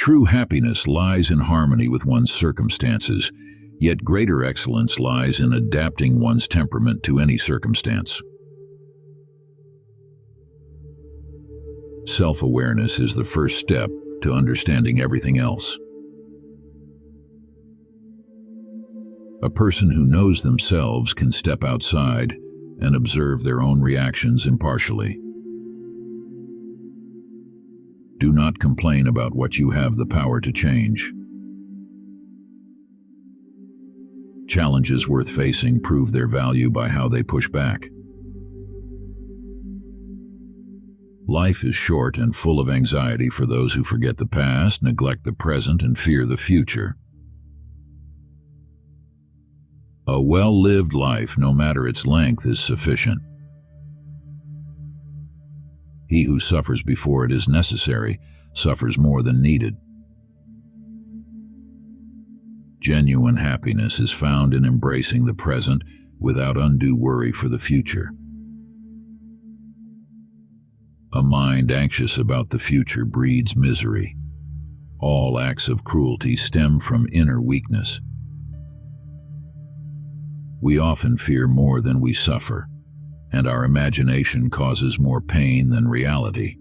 True happiness lies in harmony with one's circumstances, yet greater excellence lies in adapting one's temperament to any circumstance. Self-awareness is the first step to understanding everything else. A person who knows themselves can step outside and observe their own reactions impartially. Do not complain about what you have the power to change. Challenges worth facing prove their value by how they push back. Life is short and full of anxiety for those who forget the past, neglect the present, and fear the future. A well-lived life, no matter its length, is sufficient. He who suffers before it is necessary suffers more than needed. Genuine happiness is found in embracing the present without undue worry for the future. A mind anxious about the future breeds misery. All acts of cruelty stem from inner weakness. We often fear more than we suffer, and our imagination causes more pain than reality.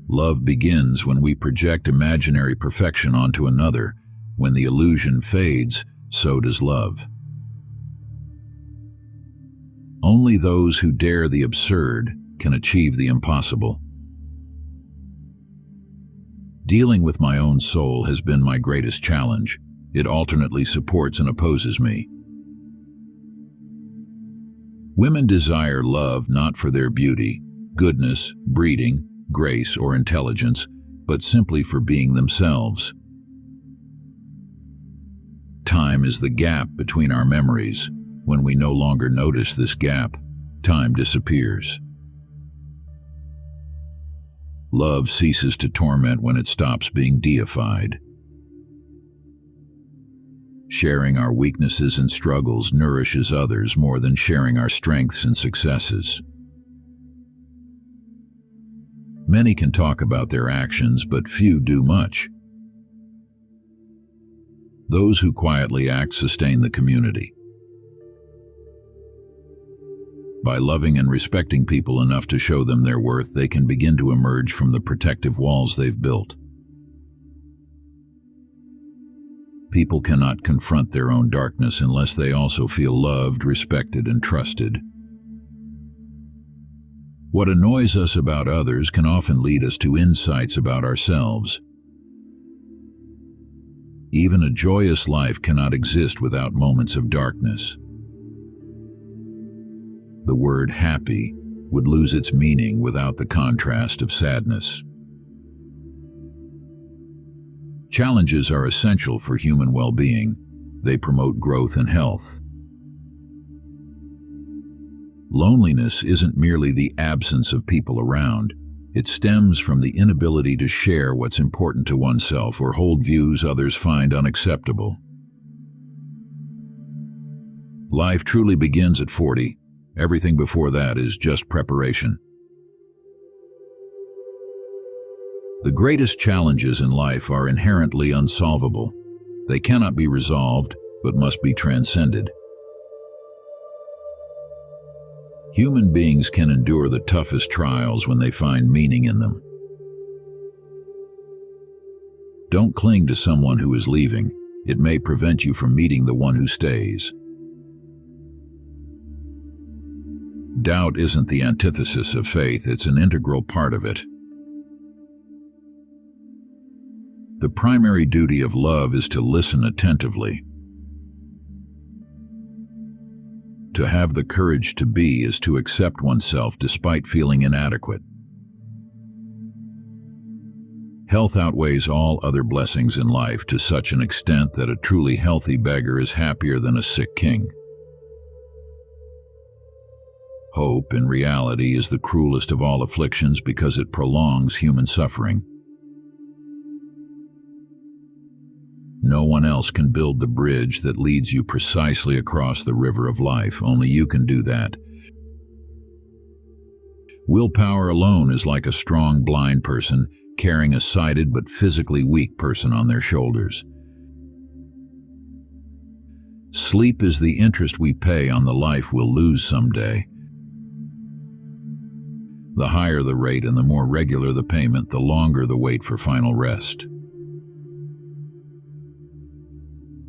Love begins when we project imaginary perfection onto another. When the illusion fades, so does love. Only those who dare the absurd can achieve the impossible. Dealing with my own soul has been my greatest challenge. It alternately supports and opposes me. Women desire love not for their beauty, goodness, breeding, grace, or intelligence, but simply for being themselves. Time is the gap between our memories. When we no longer notice this gap, time disappears. Love ceases to torment when it stops being deified. Sharing our weaknesses and struggles nourishes others more than sharing our strengths and successes. Many can talk about their actions, but few do much. Those who quietly act sustain the community. By loving and respecting people enough to show them their worth, they can begin to emerge from the protective walls they've built. People cannot confront their own darkness unless they also feel loved, respected, and trusted. What annoys us about others can often lead us to insights about ourselves. Even a joyous life cannot exist without moments of darkness. The word happy would lose its meaning without the contrast of sadness. Challenges are essential for human well-being. They promote growth and health. Loneliness isn't merely the absence of people around. It stems from the inability to share what's important to oneself or hold views others find unacceptable. Life truly begins at 40. Everything before that is just preparation. The greatest challenges in life are inherently unsolvable. They cannot be resolved, but must be transcended. Human beings can endure the toughest trials when they find meaning in them. Don't cling to someone who is leaving. It may prevent you from meeting the one who stays. Doubt isn't the antithesis of faith, it's an integral part of it. The primary duty of love is to listen attentively. To have the courage to be is to accept oneself despite feeling inadequate. Health outweighs all other blessings in life to such an extent that a truly healthy beggar is happier than a sick king. Hope, in reality, is the cruelest of all afflictions because it prolongs human suffering. No one else can build the bridge that leads you precisely across the river of life. Only you can do that. Willpower alone is like a strong blind person, carrying a sighted but physically weak person on their shoulders. Sleep is the interest we pay on the life we'll lose someday. The higher the rate and the more regular the payment, the longer the wait for final rest.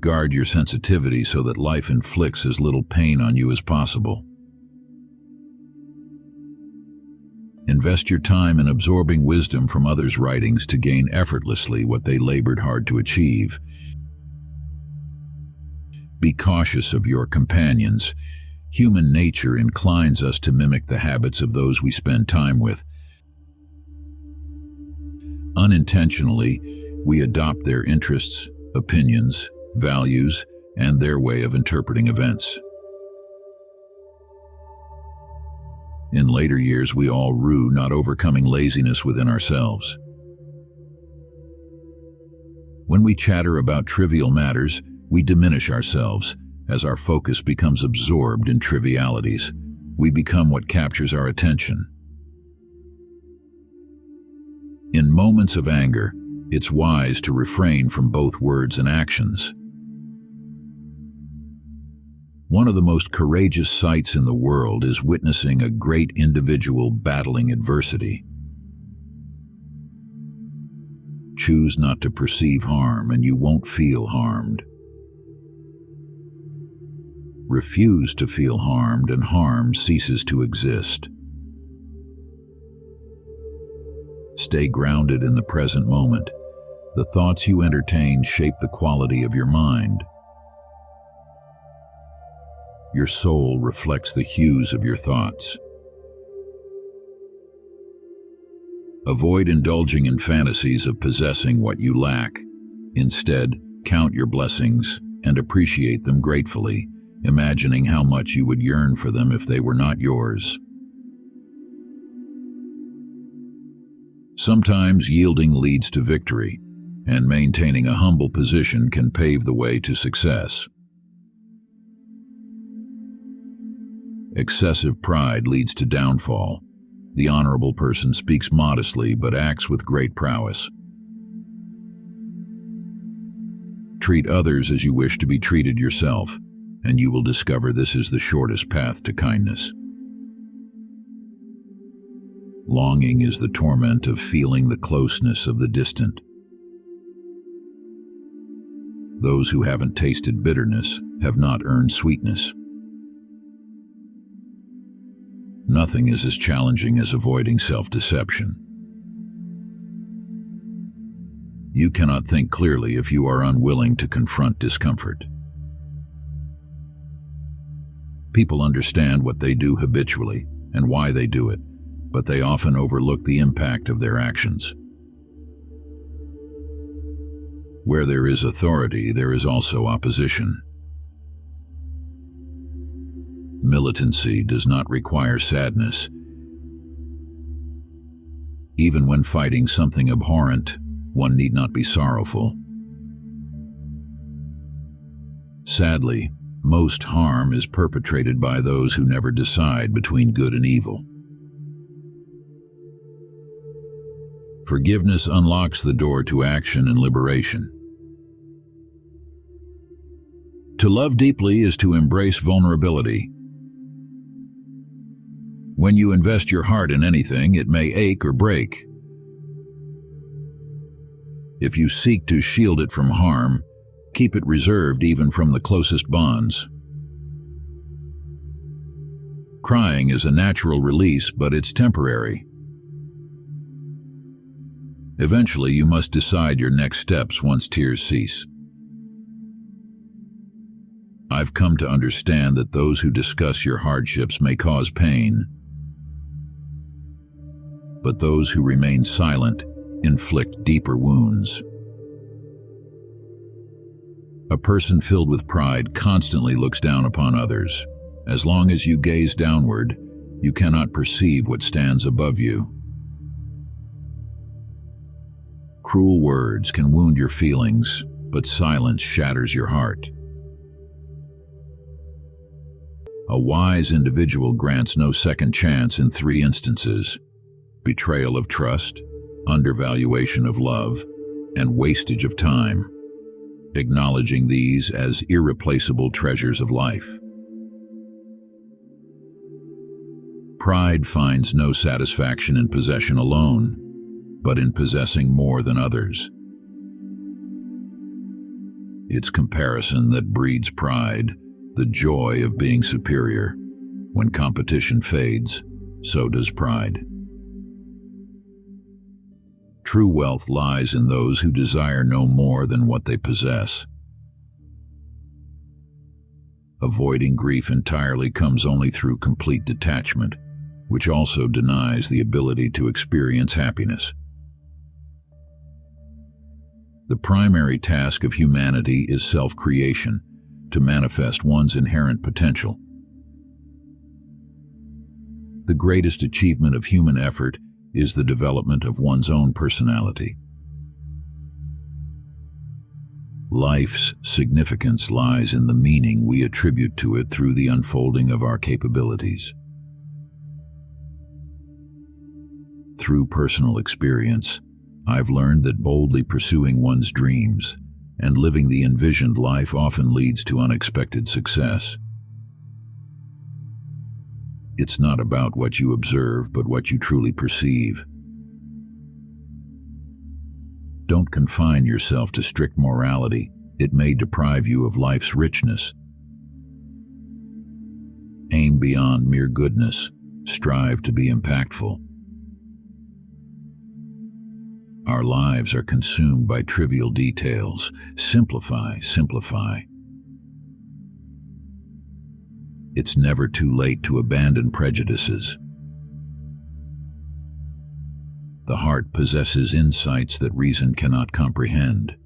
Guard your sensitivity so that life inflicts as little pain on you as possible. Invest your time in absorbing wisdom from others' writings to gain effortlessly what they labored hard to achieve. Be cautious of your companions. Human nature inclines us to mimic the habits of those we spend time with. Unintentionally, we adopt their interests, opinions, values, and their way of interpreting events. In later years, we all rue not overcoming laziness within ourselves. When we chatter about trivial matters, we diminish ourselves. As our focus becomes absorbed in trivialities, we become what captures our attention. In moments of anger, it's wise to refrain from both words and actions. One of the most courageous sights in the world is witnessing a great individual battling adversity. Choose not to perceive harm, and you won't feel harmed. Refuse to feel harmed, and harm ceases to exist. Stay grounded in the present moment. The thoughts you entertain shape the quality of your mind. Your soul reflects the hues of your thoughts. Avoid indulging in fantasies of possessing what you lack. Instead, count your blessings and appreciate them gratefully, imagining how much you would yearn for them if they were not yours. Sometimes yielding leads to victory, and maintaining a humble position can pave the way to success. Excessive pride leads to downfall. The honorable person speaks modestly but acts with great prowess. Treat others as you wish to be treated yourself, and you will discover this is the shortest path to kindness. Longing is the torment of feeling the closeness of the distant. Those who haven't tasted bitterness have not earned sweetness. Nothing is as challenging as avoiding self-deception. You cannot think clearly if you are unwilling to confront discomfort. People understand what they do habitually and why they do it, but they often overlook the impact of their actions. Where there is authority, there is also opposition. Militancy does not require sadness. Even when fighting something abhorrent, one need not be sorrowful. Sadly, most harm is perpetrated by those who never decide between good and evil. Forgiveness unlocks the door to action and liberation. To love deeply is to embrace vulnerability. When you invest your heart in anything, it may ache or break. If you seek to shield it from harm, keep it reserved even from the closest bonds. Crying is a natural release, but it's temporary. Eventually, you must decide your next steps once tears cease. I've come to understand that those who discuss your hardships may cause pain, but those who remain silent inflict deeper wounds. A person filled with pride constantly looks down upon others. As long as you gaze downward, you cannot perceive what stands above you. Cruel words can wound your feelings, but silence shatters your heart. A wise individual grants no second chance in 3 instances: betrayal of trust, undervaluation of love, and wastage of time, acknowledging these as irreplaceable treasures of life. Pride finds no satisfaction in possession alone, but in possessing more than others. It's comparison that breeds pride, the joy of being superior. When competition fades, so does pride. True wealth lies in those who desire no more than what they possess. Avoiding grief entirely comes only through complete detachment, which also denies the ability to experience happiness. The primary task of humanity is self-creation, to manifest one's inherent potential. The greatest achievement of human effort is the development of one's own personality. Life's significance lies in the meaning we attribute to it through the unfolding of our capabilities. Through personal experience, I've learned that boldly pursuing one's dreams and living the envisioned life often leads to unexpected success. It's not about what you observe, but what you truly perceive. Don't confine yourself to strict morality. It may deprive you of life's richness. Aim beyond mere goodness. Strive to be impactful. Our lives are consumed by trivial details. Simplify. It's never too late to abandon prejudices. The heart possesses insights that reason cannot comprehend.